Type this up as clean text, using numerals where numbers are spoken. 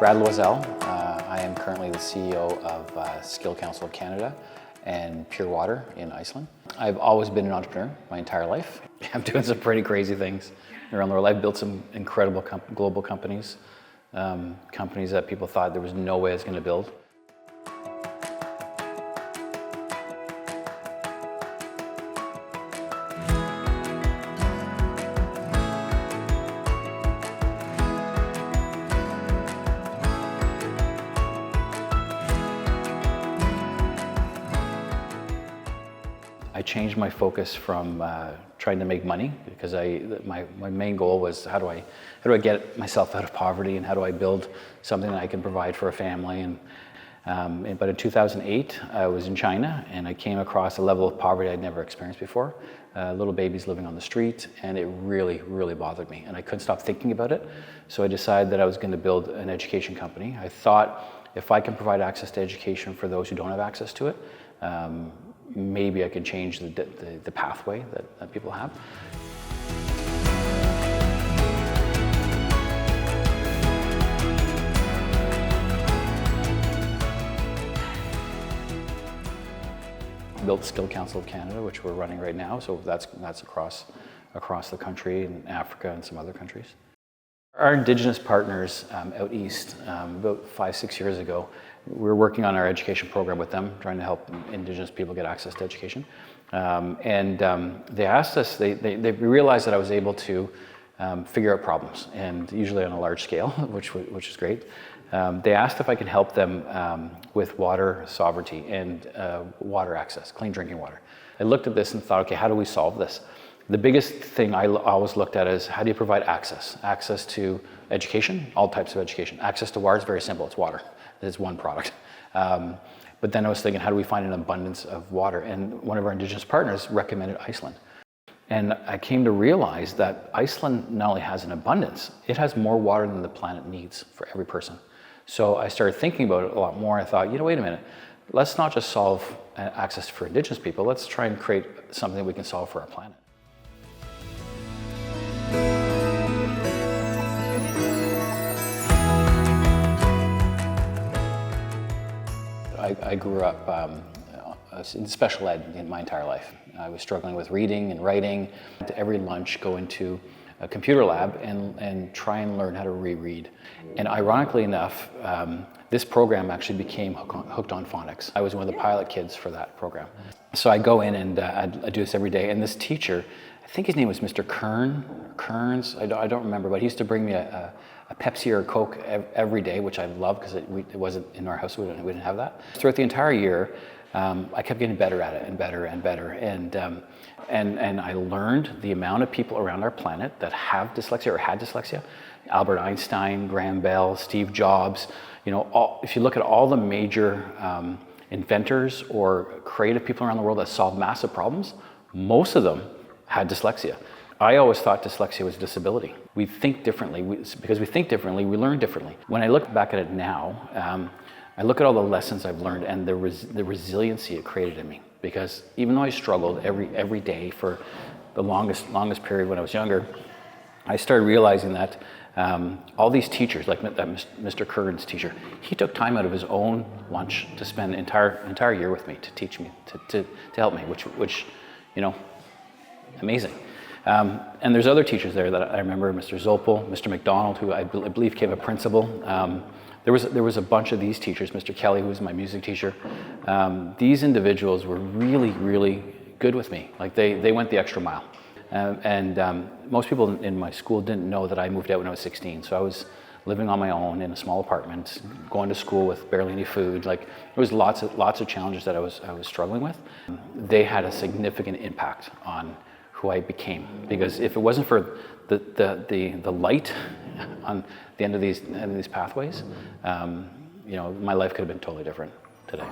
Brad Loiselle. I am currently the CEO of Skill Council of Canada and Pure Water in Iceland. I've always been an entrepreneur my entire life. I'm doing some pretty crazy things around the world. I've built some incredible global companies, companies that people thought there was no way I was going to build. I changed my focus from trying to make money because my main goal was how do I get myself out of poverty and how do I build something that I can provide for a family. But in 2008, I was in China and I came across a level of poverty I'd never experienced before. Little babies living on the street, and it really, really bothered me. And I couldn't stop thinking about it. So I decided that I was going to build an education company. I thought if I can provide access to education for those who don't have access to it, maybe I could change the pathway that people have. Built Skill Council of Canada, which we're running right now, so that's across the country in Africa and some other countries. Our Indigenous partners out east, about 5-6 years ago, we were working on our education program with them, trying to help Indigenous people get access to education. They asked us, they realized that I was able to figure out problems, and usually on a large scale, which is great. They asked if I could help them with water sovereignty and water access, clean drinking water. I looked at this and thought, okay, how do we solve this? The biggest thing I always looked at is how do you provide access? Access to education, all types of education. Access to water is very simple, it's water. It's one product. But then I was thinking, how do we find an abundance of water? And one of our Indigenous partners recommended Iceland. And I came to realize that Iceland not only has an abundance, it has more water than the planet needs for every person. So I started thinking about it a lot more. I thought, wait a minute, let's not just solve access for Indigenous people, let's try and create something that we can solve for our planet. I grew up in special ed in my entire life. I was struggling with reading and writing. To every lunch, go into a computer lab and try and learn how to reread. And ironically enough, this program actually became Hooked on Phonics. I was one of the pilot kids for that program. So I go in and I do this every day. And this teacher, I think his name was Mr. Kearns, I don't remember, but he used to bring me a Pepsi or a Coke every day, which I loved because it wasn't in our house, we didn't have that. Throughout the entire year, I kept getting better at it and better and better. And I learned the amount of people around our planet that have dyslexia or had dyslexia. Albert Einstein, Graham Bell, Steve Jobs, if you look at all the major inventors or creative people around the world that solved massive problems, most of them had dyslexia. I always thought dyslexia was a disability. We think differently. Because we think differently, we learn differently. When I look back at it now, I look at all the lessons I've learned and the resiliency it created in me. Because even though I struggled every day for the longest period when I was younger, I started realizing that all these teachers, like that Mr. Kearns teacher, he took time out of his own lunch to spend an entire year with me to teach me, to help me, which amazing. And there's other teachers there that I remember, Mr. Zopel, Mr. McDonald, who I believe became a principal. There was a bunch of these teachers, Mr. Kelly, who was my music teacher. These individuals were really, really good with me. Like they went the extra mile. Most people in my school didn't know that I moved out when I was 16. So I was living on my own in a small apartment, going to school with barely any food. Like there was lots of challenges that I was struggling with. They had a significant impact on who I became, because if it wasn't for the light on the end of these pathways, my life could have been totally different today.